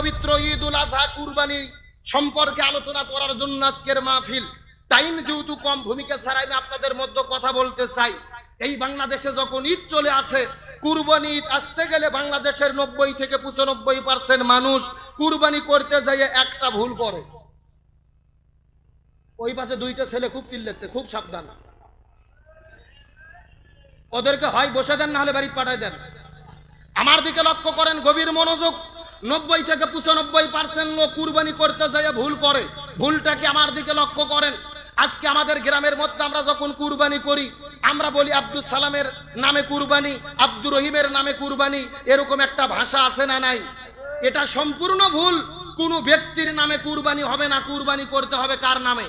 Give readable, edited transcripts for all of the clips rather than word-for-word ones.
পবিত্র ঈদুল আজহা কুরবানি সম্পর্কে আলোচনা করার জন্য আজকের মাহফিল। টাইম যেহেতু কম, ভূমিকা ছাড়া আমি আপনাদের মধ্যে কথা বলতে চাই। এই বাংলাদেশে যখন ঈদ চলে আসে, কুরবানি ঈদ আসতে গেলে বাংলাদেশের 90 থেকে 95% মানুষ কুরবানি করতে যাইয়ে একটা ভুল করে। ওই পাশে দুইটা ছেলে খুব চিল্লাচ্ছে, খুব সাবধান। ওদেরকে হয় বসে দেন, না হলে বাড়ি পাঠায় দেন। আমার দিকে লক্ষ্য করেন, গভীর মনোযোগ। 90 থেকে 95% লোক কুরবানি করতে যাইয়ে ভুল করে। ভুলটাকে আমার দিকে লক্ষ্য করেন। আজকে আমাদের গ্রামের মধ্যে আমরা যখন কুরবানি করি, আমরা বলি আব্দুল সালামের নামে কুরবানি, আব্দুর রহিমের নামে কুরবানি, এরকম একটা ভাষা আছে না নাই? এটা সম্পূর্ণ ভুল। কোনো ব্যক্তির নামে কুরবানি হবে না, কুরবানি করতে হবে কার নামে?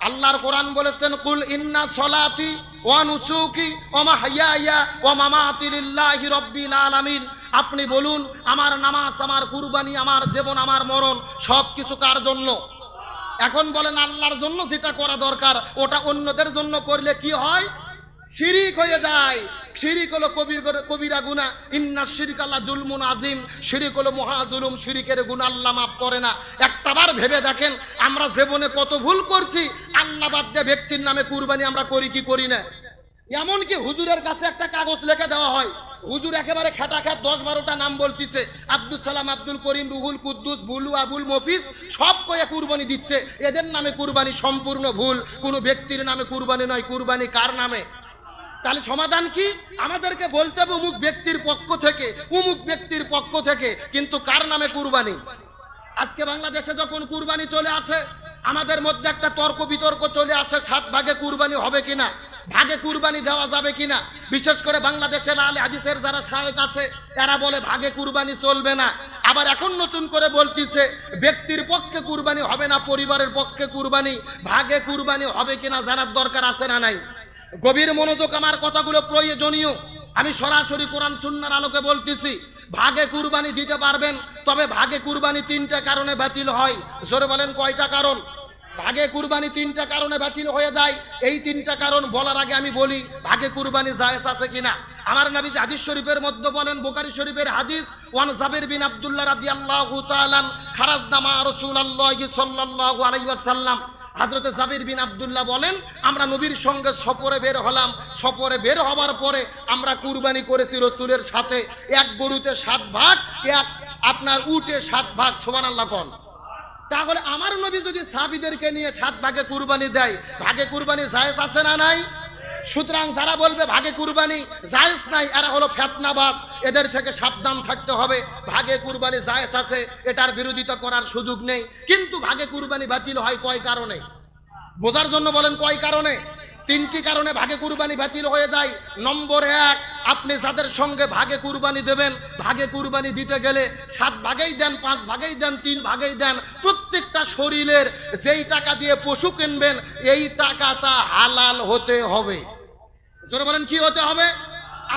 আল্লাহর কোরআন বলেছেন, কুল ইন্না সলাতি ওয়া নুসুকি ওয়া মাহইয়ায়া ওয়া মামাতি লিল্লাহি রাব্বিল আলামিন। আপনি বলুন, আমার নামাজ, আমার কুরবানি, আমার জীবন, আমার মরণ সব কিছু কার জন্য? এখন বলেন আল্লাহর জন্য যেটা করা দরকার ওটা অন্যদের জন্য করলে কি হয়? শিরিক হয়ে যায়। শিরিক হলো কবিরা গুনাহ। ইন্না শিরকা লা যুলমুন আযীম। শিরিক হলো মহা জুলুম। শিরিকের গুনাহ আল্লাহ মাফ করে না। একটাবার ভেবে দেখেন, আমরা জীবনে কত ভুল করছি। আল্লাহ বাদ দিয়ে ব্যক্তির নামে কুরবানি আমরা করি কি করি না? এমনকি হুজুরের কাছে একটা কাগজ লিখে দেওয়া হয়, হুজুর একেবারে খেটাখ্যাট 10-12টা নাম বলতিছে, আব্দুল সালাম, আব্দুল করিম, রুহুল কুদ্দুস, বুলু, আবুল মফিজ, সব কয়ে কুরবানি দিচ্ছে। এদের নামে কুরবানি সম্পূর্ণ ভুল। কোনো ব্যক্তির নামে কুরবানি নয়, কুরবানি কার নামে? তাহলে সমাধান কি? আমাদেরকে বলতে হবে অমুক ব্যক্তির পক্ষ থেকে, অমুক ব্যক্তির পক্ষ থেকে, কিন্তু কার নামে কুরবানি? আজকে বাংলাদেশে যখন কুরবানি চলে আসে, আমাদের মধ্যে একটা তর্ক বিতর্ক চলে আসে, 7 ভাগে কুরবানি হবে কিনা, ভাগে কুরবানি দেওয়া যাবে কিনা। বিশেষ করে বাংলাদেশের আলে হাদিসের যারা শায়েখ আছে, এরা বলে ভাগে কুরবানি চলবে না। আবার এখন নতুন করে বলতিছে ব্যক্তির পক্ষে কুরবানি হবে না, পরিবারের পক্ষে কুরবানি। ভাগে কুরবানি হবে কিনা জানার দরকার আছে না নাই? গভীর মনোযোগ, আমার কথাগুলো প্রয়োজনীয়। আমি সরাসরি কোরআন সুন্নাহর আলোকে বলতেছি, ভাগে কুরবানি দিতে পারবেন, তবে ভাগে কুরবানি 3টা কারণে বাতিল হয়। জোরে বলেন কয়টা কারণ? ভাগে কুরবানি 3টা কারণে বাতিল হয়ে যায়। এই 3টা কারণ বলার আগে আমি বলি ভাগে কুরবানি জায়েজ আছে কিনা। আমার নবী হাদিস শরীফের মধ্যে বলেন, বুখারী শরীফের হাদিস, ওয়ান জাবির বিন আব্দুল্লাহ রাদিয়াল্লাহু তাআলা খারাজনা মা রাসূলুল্লাহি সাল্লাল্লাহু আলাইহি ওয়াসাল্লাম। হযরত জাবির বিন আব্দুল্লাহ বলেন, আমরা নবীর সঙ্গে সফরে বের হলাম। সফরে বের হওয়ার পরে আমরা কুরবানি করেছি রাসূলের সাথে। এক গরুতে 7 ভাগ, এক আপনার উটে 7 ভাগ। সুবহানাল্লাহ কোন? তাহলে আমার নবী যদি সাহাবীদেরকে নিয়ে 7 ভাগে কুরবানি দেয়, ভাগে কুরবানি জায়েজ আছে না নাই? সুতরাং যারা বলবে ভাগে কুরবানি জায়েজ নাই, এরা হলো ফিতনাবাজ। এদের থেকে সাবধান থাকতে হবে। ভাগে কুরবানি জায়েজ আছে, এটার বিরোধিতা করার সুযোগ নেই। কিন্তু ভাগে কুরবানি বাতিল হয় কয় কারণে? বোঝার জন্য বলেন কয় কারণে? 3টি কারণে ভাগে কুরবানি বাতিল হয়ে যায়। নম্বর 1, আপনি যাদের সঙ্গে ভাগে কুরবানি দেবেন, ভাগে কুরবানি দিতে গেলে 7 ভাগেই দেন, 5 ভাগেই দেন, 3 ভাগেই দেন, প্রত্যেকটা শরীরের যেই টাকা দিয়ে পশু কিনবেন এই টাকাটা হালাল হতে হবে। জোরে বলেন কি হতে হবে?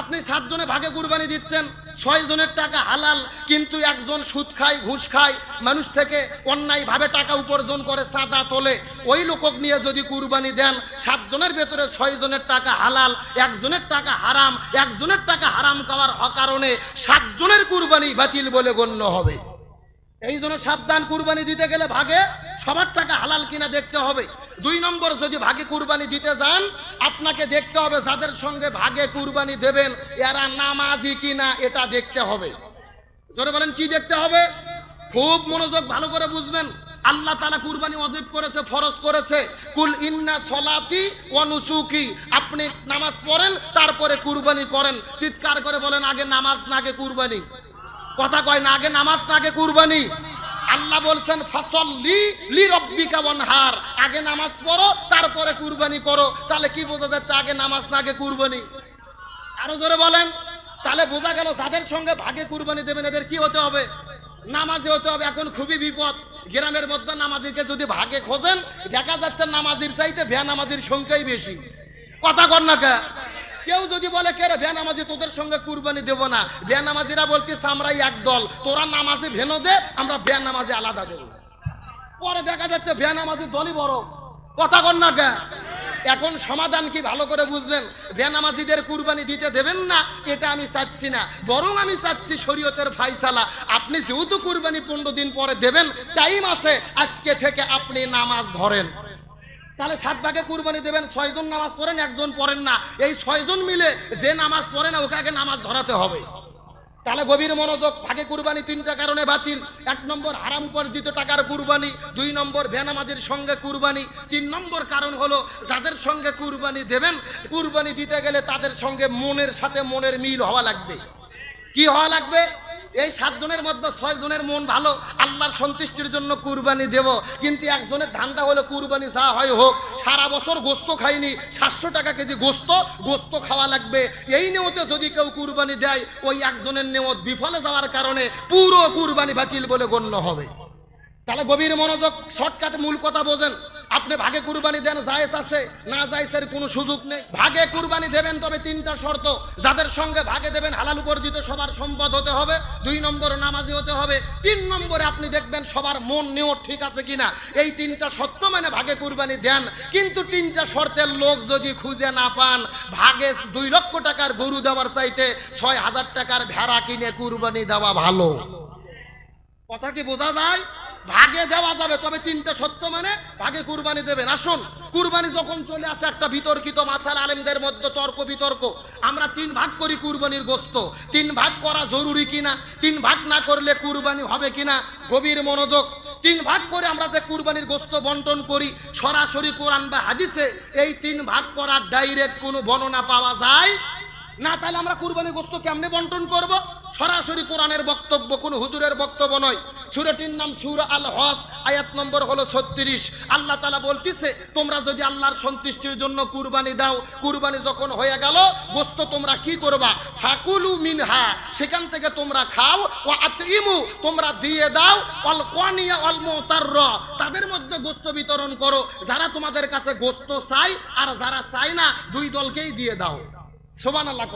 আপনি 7 জনে ভাগে কুরবানি দিচ্ছেন, 6 জনের টাকা হালাল, কিন্তু একজন সুদ খায়, ঘুষ খায়, মানুষ থেকে অন্যায়ভাবে টাকা উপার্জন করে, চাঁদা তোলে। ওই লোকক নিয়ে যদি কুরবানি দেন, 7 জনের ভেতরে 6 জনের টাকা হালাল, 1 জনের টাকা হারাম। 1 জনের টাকা হারাম খাওয়ার কারণে 7 জনের কুরবানি বাতিল বলে গণ্য হবে। এই জন্য সাবধান, কুরবানি দিতে গেলে ভাগে সবার টাকা হালাল কিনা দেখতে হবে। 2 নম্বর, যদি ভাগে কুরবানি দিতে যান, আপনাকে দেখতে হবে যাদের সঙ্গে ভাগে কুরবানি দেবেন এরা নামাজি কিনা, এটা দেখতে হবে। জোরে বলেন কি দেখতে হবে? খুব মনোযোগ ভালো করে বুঝবেন। আল্লাহ তাআলা কুরবানি ওয়াজিব করেছে, ফরজ করেছে। কুল ইন্না সলাতি ওয়া নুসুকি। আপনি নামাজ পড়েন, তারপরে কুরবানি করেন। চিৎকার করে বলেন, আগে নামাজ না আগে কুরবানি? কথা কয় না, আগে নামাজ না আগে কুরবানি? আল্লাহ বলছেন ফাসাল্লি লিরাব্বিকা ওয়ানহার, আগে নামাজ পড়ো তারপরে কুরবানি করো। তাহলে কি বোঝা যাচ্ছে, আগে নামাজ না আগে কুরবানি? আরো জোরে বলেন। তাহলে বোঝা গেল যাদের সঙ্গে ভাগে কুরবানি দেবেন এদের কি হতে হবে? নামাজি হতে হবে। এখন খুবই বিপদ, গ্রামের মধ্যে নামাজিকে যদি ভাগে খোঁজেন দেখা যাচ্ছে নামাজির চাইতে বেনামাজির সংখ্যাই বেশি। কথা কর না কে? কেউ যদি বলে কে রে বেনামাজি, তোদের সঙ্গে কুরবানি দেব না, বেনামাজিরা বলতেছে আমরাই এক দল, তোরা নামাজি ভেনো দে, আমরা বেনামাজি আলাদা দেব। পরে দেখা যাচ্ছে বেনামাজি দলই বড়। কথা কর না কে? এখন সমাধান কি ভালো করে বুঝবেন। বেনামাজিদের কুরবানি দিতে দেবেন না এটা আমি চাচ্ছি না, বরং আমি চাচ্ছি শরীয়তের ফায়সালা, আপনি যেহেতু কুরবানি 15 দিন পরে দেবেন, টাইম আছে, আজকে থেকে আপনি নামাজ ধরেন। তাহলে 7 ভাগে কুরবানি দেবেন, 6 জন নামাজ পড়েন, 1 জন পড়েন না, এই 6 জন মিলে যে নামাজ পড়ে না ওকে আগে নামাজ ধরাতে হবে। তাহলে গভীর মনোযোগ, ভাগে কুরবানি 3টা কারণে বাতিল। 1 নম্বর হারাম উপার্জিত টাকার কুরবানি, 2 নম্বর বেনামাজির সঙ্গে কুরবানি, 3 নম্বর কারণ হলো যাদের সঙ্গে কুরবানি দেবেন, কুরবানি দিতে গেলে তাদের সঙ্গে মনের সাথে মনের মিল হওয়া লাগবে। কি হওয়া লাগবে? এই 7 জনের মধ্যে 6 জনের মন ভালো, আল্লাহর সন্তুষ্টির জন্য কুরবানি দেব, কিন্তু একজনের ধান্দা হলো কুরবানি যা হয় হোক, সারা বছর গোস্ত খাইনি, 700 টাকা কেজি গোস্ত খাওয়া লাগবে, এই নিয়তে যদি কেউ কুরবানি দেয়, ওই একজনের নিয়ত বিফলে যাওয়ার কারণে পুরো কুরবানি বাতিল বলে গণ্য হবে। তাহলে গভীর মনোযোগ, শর্টকাট মূল কথা বোঝেন। আপনি ভাগে কুরবানি দেন, জায়েজ আছে, না জায়েজের কোনো সুযোগ নেই। ভাগে কুরবানি দেবেন, তবে 3টা শর্ত। যাদের সঙ্গে ভাগে দেবেন হালাল উপার্জিত সবার সম্পদ হতে হবে, 2 নম্বর নামাজি হতে হবে, 3 নম্বরে আপনি দেখবেন সবার মন নিয়ত ঠিক আছে কিনা। এই 3টা শর্ত মানে ভাগে কুরবানি দেন। কিন্তু 3টা শর্তের লোক যদি খুঁজে না পান, ভাগে 2 লক্ষ টাকার গরু দেওয়ার চাইতে 6000 টাকার ভেড়া কিনে কুরবানি দেওয়া ভালো। কথা কি বোঝা যায়? ভাগে দেওয়া যাবে, তবে 3টা শর্ত মানে ভাগে কুরবানি দেবেন। আসুন, কুরবানি যখন চলে আসে একটা বিতর্কিত মাসালা, আলেমদের মধ্যে তর্ক বিতর্ক। আমরা 3 ভাগ করি কুরবানির গোশত, 3 ভাগ করা জরুরি কিনা, 3 ভাগ না করলে কুরবানি হবে কিনা। গভীর মনোযোগ, 3 ভাগ করে আমরা যে কুরবানির গোশত বন্টন করি, সরাসরি কোরআন বা হাদিসে এই 3 ভাগ করার ডাইরেক্ট কোনো বর্ণনা পাওয়া যায় না। তাহলে আমরা কুরবানির গোশত কেমনে বন্টন করব? সরাসরি কোরআনের বক্তব্য, কোনো হুজুরের বক্তব্য নয়। সূরাটির নাম সূরা আল হজ, আয়াত নম্বর হলো 36। আল্লাহ তাআলা বলতিছে, তোমরা যদি আল্লাহর সন্তুষ্টির জন্য কুরবানি দাও, কুরবানি যখন হয়ে গেল, গোশত তোমরা কি করবা? ফাকুলু মিনহা, সেখান থেকে তোমরা খাও, ওয়া আতইমু, তোমরা দিয়ে দাও, আল কানিয়া আল মুতারর, তাদের মধ্যে গোশত বিতরণ করো, যারা তোমাদের কাছে গোশত চাই আর যারা চাই না, 2 দলকেই দিয়ে দাও। সুবহানাল্লাহ।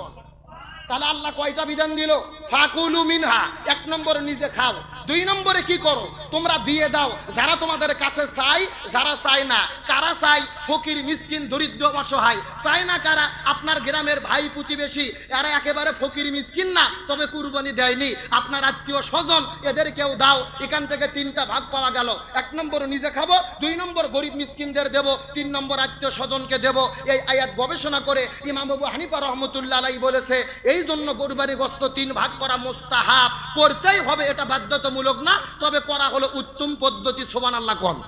তাহলে আল্লাহ কয়টা বিধান দিল? ফাকুলু মিনহা, 1 নম্বরে নিজে খাও, 2 নম্বরে কি করো? তোমরা দিয়ে দাও, যারা তোমাদের কাছে চাই, যারা চাই না। কারা চাই? ফকির, মিসকিন, দরিদ্র, অসহায়। চাই না কারা? আপনার গ্রামের ভাই প্রতিবেশী, এরা একেবারে ফকির মিসকিন না, তবে কুরবানি দেয়নি, আপনার আত্মীয় স্বজন, এদেরকেও দাও। এখান থেকে 3টা ভাগ পাওয়া গেল। 1 নম্বর নিজে খাবো, 2 নম্বর গরিব মিসকিনদের দেব, 3 নম্বর আত্মীয় স্বজনকে দেব। এই আয়াত গবেষণা করে ইমাম আবু হানিফা রাহমাতুল্লাহ আলাইহি বলেছে, এই জন্য কুরবানি গোশত 3 ভাগ করা মুস্তাহাব, করতেই হবে, এটা বাধ্যতামূলক না, তবে করা হলো উত্তম পদ্ধতি। সুবহানাল্লাহ কোন।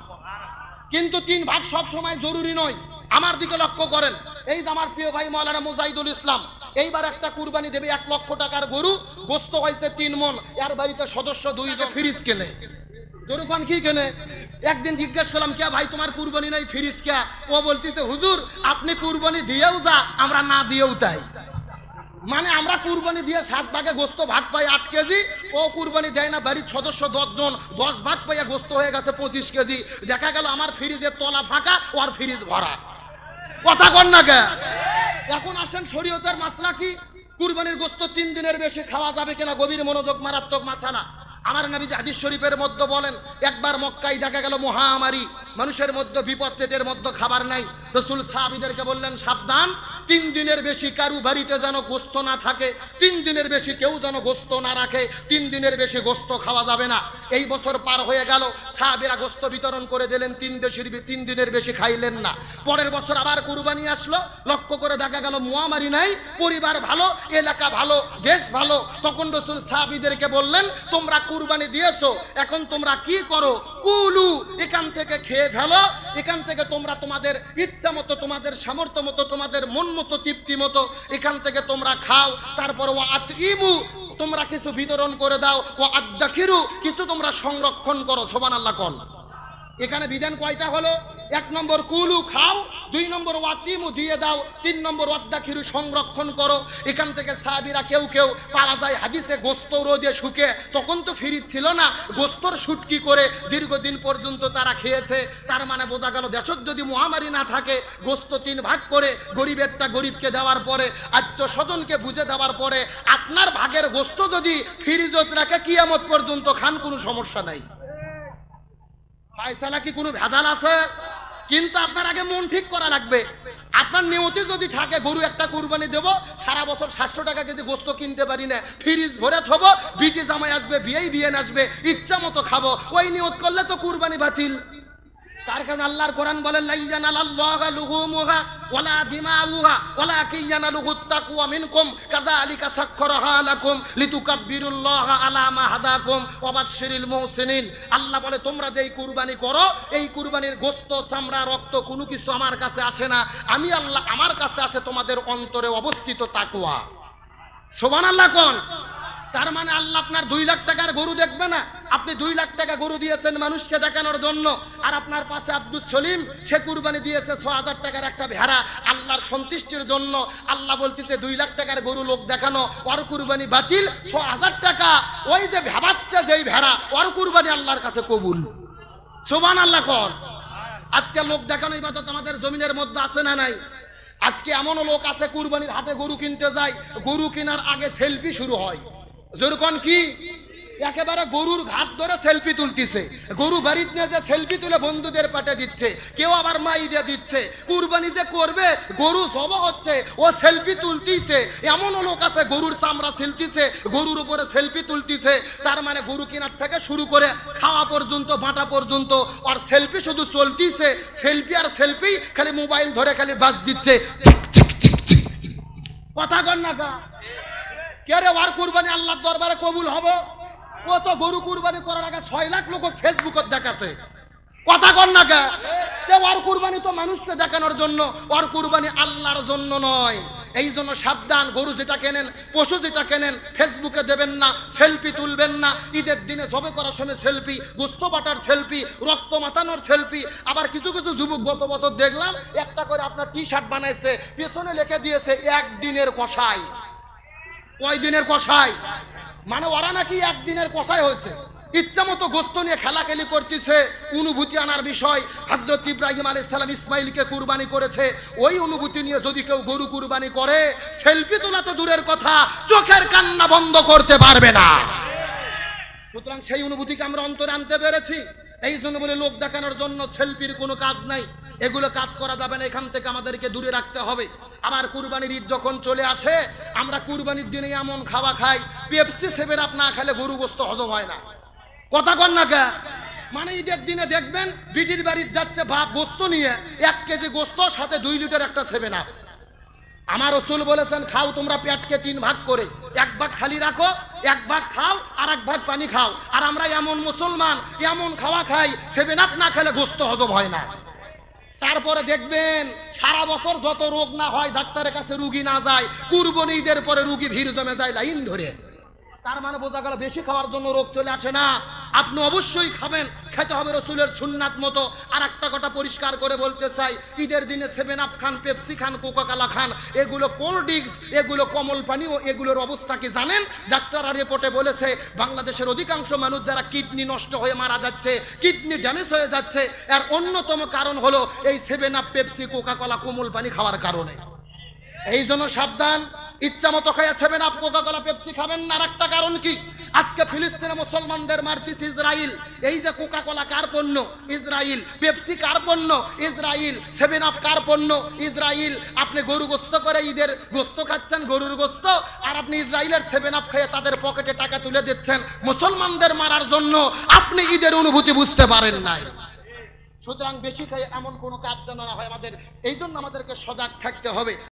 কিন্তু 3 ভাগ সব সময় জরুরি নয়। আমার দিকে লক্ষ্য করেন, এই যে আমার প্রিয় ভাই মাওলানা মুজাহিদুল ইসলাম এইবার একটা কুরবানি দেবে, 1 লক্ষ টাকার গরু, গোশত হয়েছে 3 মণ, এর বাড়িতে সদস্য 2 জন, ফ্রিজ কেনে। জরুরখান কি কেনে? একদিন জিজ্ঞেস করলাম, কে ভাই তোমার কুরবানি নাই, ফ্রিজ কে? ও বলতেছে, হুজুর আপনি কুরবানি দিয়েও যা, আমরা না দিয়েও তাই। মানে আমরা কুরবানি দিয়ে 7 ভাগে গোস্ত ভাগ পাই 8 কেজি, ও কুরবানি দেয় না, বাড়ির সদস্য 10 জন, 10 ভাগ পাইয়া গোস্ত হয়ে গেছে 25 কেজি। দেখা গেল আমার ফ্রিজের তলা ফাঁকা, ওর ফ্রিজ ভরা। কথা কন না কে? এখন আসেন শরীয়তের মাসলা কি? কুরবানির গোস্ত 3 দিনের বেশি খাওয়া যাবে কিনা? গভীর মনোযোগ, মারাত্মক মাসালা। আমার নবী হাদিস শরীফের মধ্যে বলেন, একবার মক্কায় দেখা গেল মহামারী, মানুষের মধ্যে বিপদ, পেটের মধ্যে খাবার নাই। রাসূল সাহাবীদেরকে বললেন, সাবধান, 3 দিনের বেশি কারু বাড়িতে যেন গোশত না থাকে, 3 দিনের বেশি কেউ যেন গোশত না রাখে, 3 দিনের বেশি গোশত খাওয়া যাবে না। এই বছর পার হয়ে গেল, সাহাবীরা গোশত বিতরণ করে দিলেন, 3 দিনের বেশি খাইলেন না। পরের বছর আবার কুরবানি আসলো, লক্ষ্য করে দেখা গেল মহামারী নাই, পরিবার ভালো, এলাকা ভালো, দেশ ভালো। তখন রাসূল সাহাবীদেরকে বললেন, তোমরা কুরবানি দিয়েছো, এখন তোমরা কি করো? কুলু, এখান থেকে খেয়ে ফেলো, এখান থেকে তোমরা তোমাদের ইচ্ছা মতো, তোমাদের সামর্থ্য মতো, তোমাদের মন মতো, তৃপ্তি মতো এখান থেকে তোমরা খাও। তারপর ওয়া আতইমু, তোমরা কিছু বিতরণ করে দাও, ওয়া আদাখিরু, কিছু তোমরা সংরক্ষণ করো। সুবহানাল্লাহ কোন। এখানে বিধান কয়টা হলো? 1 নম্বর কুলু, খাও, 2 নম্বর ওয়াতিমু, দিয়ে দাও, 3 নম্বর ওয়াদ্দাখিরু, সংরক্ষণ করো। এখান থেকে সাহাবীরা কেউ কেউ পাওয়া যায় হাদিসে গোস্ত রোদে শুকে, তখন তো ফ্রিজ ছিল না, গোস্তর শুটকি করে দীর্ঘদিন পর্যন্ত তারা খেয়েছে। তার মানে বোঝা গেল, দেশত যদি মহামারী না থাকে, গোস্ত 3 ভাগ করে গরিবেরটা গরিবকে দেওয়ার পরে, আত্মীয় স্বজনকে বুঝে দেওয়ার পরে, আপনার ভাগের গোস্ত যদি ফ্রিজত রাখে কিয়ামত পর্যন্ত খান, কোনো সমস্যা নাই। ফায়সালা কি কোনো ভেজাল আছে? কিন্তু আপনার আগে মন ঠিক করা লাগবে। আপনার নিয়তি যদি থাকে গরু একটা কুরবানি দেব, সারা বছর 700 টাকা কেজি গোস্ত কিনতে পারি না, ফ্রিজ ভরে থব, বিটি জামাই আসবে, বিয়ে আসবে, ইচ্ছা মতো খাবো, ওই নিয়ত করলে তো কুরবানি বাতিল। তার কারণ আল্লাহর কোরআন বলেন লা ইয়ানালাল্লাহু লুহুমুহা ওয়ালা দিমাউহা ওয়ালাকিন ইয়ানালুহুত তাকওয়া মিনকুম কাযালিকা সাখখারাহা লাকুম লিতুকাব্বিরুল্লাহা আলা মা হাদাকুম ওয়া বাশশিরিল মুহসিনিন। আল্লাহ বলে তোমরা যেই কুরবানি করো এই কুরবানির গোশত, চামড়া, রক্ত কোনো কিছু আমার কাছে আসে না, আমি আল্লাহ আমার কাছে আসে তোমাদের অন্তরে অবস্থিত তাকওয়া। সুবহানাল্লাহ কোন। তার মানে আল্লাহ আপনার 2 লাখ টাকার গরু দেখবে না, আপনি 2 লাখ টাকা গরু দিয়েছেন মানুষকে দেখানোর জন্য, আর আপনার পাশে আব্দুল সলিম সে কুরবানি দিয়েছে 6000 টাকার একটা ভেড়া আল্লাহর সন্তুষ্টির জন্য। আল্লাহ বলতেছে 2 লাখ টাকার গরু লোক দেখানো, ওর কুরবানি বাতিল, 6000 টাকা ওই যে ভাবাচ্ছে যেই ভেড়া ওর কুরবানি আল্লাহর কাছে কবুল। সুবহানাল্লাহ কোন। আজকে লোক দেখানো ইবাদত আমাদের জমিনের মধ্যে আছে না নাই? আজকে এমনও লোক আছে কুরবানির হাটে গরু কিনতে যায়, গরু কেনার আগে সেলফি শুরু হয়। যেরকম কি একেবারে গরুর ঘাট ধরে সেলফি তুলতেছে, গরু বাড়িতে নিয়ে যে সেলফি তুলে বন্ধুদের পাঠে দিচ্ছে, কেউ আবার মাইরে দিচ্ছে। কুরবানি যে করবে গরু জব হচ্ছে, ও সেলফি তুলতিছে। এমনও লোক আছে গরুর চামড়া ছিলতিছে, গরুর উপরে সেলফি তুলতিছে। তার মানে গরু কেনার থেকে শুরু করে খাওয়া পর্যন্ত, বাটা পর্যন্ত আর সেলফি শুধু চলতিছে, সেলফি আর সেলফি, খালি মোবাইল ধরে খালি বাজ দিচ্ছে। কথা কন না কা কে রে? ওর কুরবানি আল্লাহর দরবারে কবুল হবে? ও তো গরু কুরবানি করার আগে 6 লাখ লোক ফেসবুকে দেখাচ্ছে। কথা কন না কে? ওর কুরবানি তো মানুষকে দেখানোর জন্য, ওর কুরবানি আল্লাহর জন্য নয়। এই জন্য সাবধান, গরু যেটা কেনেন, পশু যেটা কেনেন, ফেসবুকে দেবেন না, সেলফি তুলবেন না। ঈদের দিনে জবে করার সময় সেলফি, গোস্ত বাটার সেলফি, রক্ত মাতানোর সেলফি। আবার কিছু কিছু যুবক গত বছর দেখলাম একটা করে আপনার টি-শার্ট বানাইছে, পেছনে লিখে দিয়েছে 1 দিনের কষাই। কয় দিনের কষাই? মানে ওরা নাকি 1 দিনের কষাই হয়েছে, ইচ্ছা মতো গোস্ত নিয়ে খেলাখেলি করতেছে। অনুভূতি আনার বিষয়, হযরত ইব্রাহিম আলাইহিস সালাম ইসমাইলকে কুরবানি করেছে, ওই অনুভূতি নিয়ে যদি কেউ গরু কুরবানি করে, সেলফি তোলা তো দূরের কথা, চোখের কান্না বন্ধ করতে পারবে না। সুতরাং সেই অনুভূতিকে আমরা অন্তরে আনতে পেরেছি। এই জন্য বলে লোক দেখানোর জন্য সেলফির কোনো কাজ নাই, এগুলো কাজ করা যাবে না, এখান থেকে আমাদেরকে দূরে রাখতে হবে। আবার কুরবানির ঈদ যখন চলে আসে, আমরা কুরবানির দিনে এমন খাওয়া খাই, পেপসি 7 আপ না খেলে গরু গোস্ত হজম হয় না। কথা কন না কে? মানে ঈদের দিনে দেখবেন বিটির বাড়িতে যাচ্ছে বাপ গোস্ত নিয়ে, 1 কেজি গোস্ত সাথে 2 লিটার একটা 7 আপ। আমার রাসূল বলেছেন খাও তোমরা পেটকে 3 ভাগ করে, 1 ভাগ খালি রাখো, 1 ভাগ খাও, আর 1 ভাগ পানি খাও। আর আমরা এমন মুসলমান, এমন খাওয়া খাই 7 আপ না খেলে গোস্ত হজম হয় না। তারপরে দেখবেন সারা বছর যত রোগ না হয়, ডাক্তারের কাছে রুগী না যায়, কুরবানি ঈদের পরে রুগী ভিড় জমে যায় লাইন ধরে। তার মানে বোঝা গেল বেশি খাওয়ার জন্য রোগ চলে আসে না। আপনি অবশ্যই খাবেন, খেতে হবে রসুলের সুন্নাত মতো। আর একটা কথা পরিষ্কার করে বলতে চাই, ঈদের দিনে 7 আপ খান, পেপসি খান, কোকাকোলা খান, এগুলো কোল্ড ড্রিঙ্কস, এগুলো কমল পানি, ও এগুলোর অবস্থা কি জানেন? ডাক্তাররা রিপোর্টে বলেছে বাংলাদেশের অধিকাংশ মানুষ যারা কিডনি নষ্ট হয়ে মারা যাচ্ছে, কিডনি ড্যামেজ হয়ে যাচ্ছে, এর অন্যতম কারণ হলো এই 7 আপ, পেপসি, কোকাকোলা, কোমল পানি খাওয়ার কারণে। এই জন্য সাবধান, ইচ্ছা মতো খাইয়া 7 আপ, কোকাকোলা, পেপসি খাবেন না। আর একটা কারণ কি, আজকে ফিলিস্তিনে মুসলমানদের মারতিস ইসরাইল। এই যে কোকাকোলা কার পণ্য? ইসরাইল। পেপসি কার পণ্য? ইসরাইল। 7 আপ কার পণ্য? ইসরাইল। আপনি গরু গোস্ত করে ঈদের গোস্ত খাচ্ছেন, গরুর গোস্ত, আর আপনি ইসরাইলের 7 আপ খেয়ে তাদের পকেটে টাকা তুলে দিচ্ছেন মুসলমানদের মারার জন্য। আপনি ঈদের অনুভূতি বুঝতে পারেন নাই। সুতরাং বেশি খেয়ে এমন কোনো কাজ যেন না হয় আমাদের, এই জন্য আমাদেরকে সজাগ থাকতে হবে।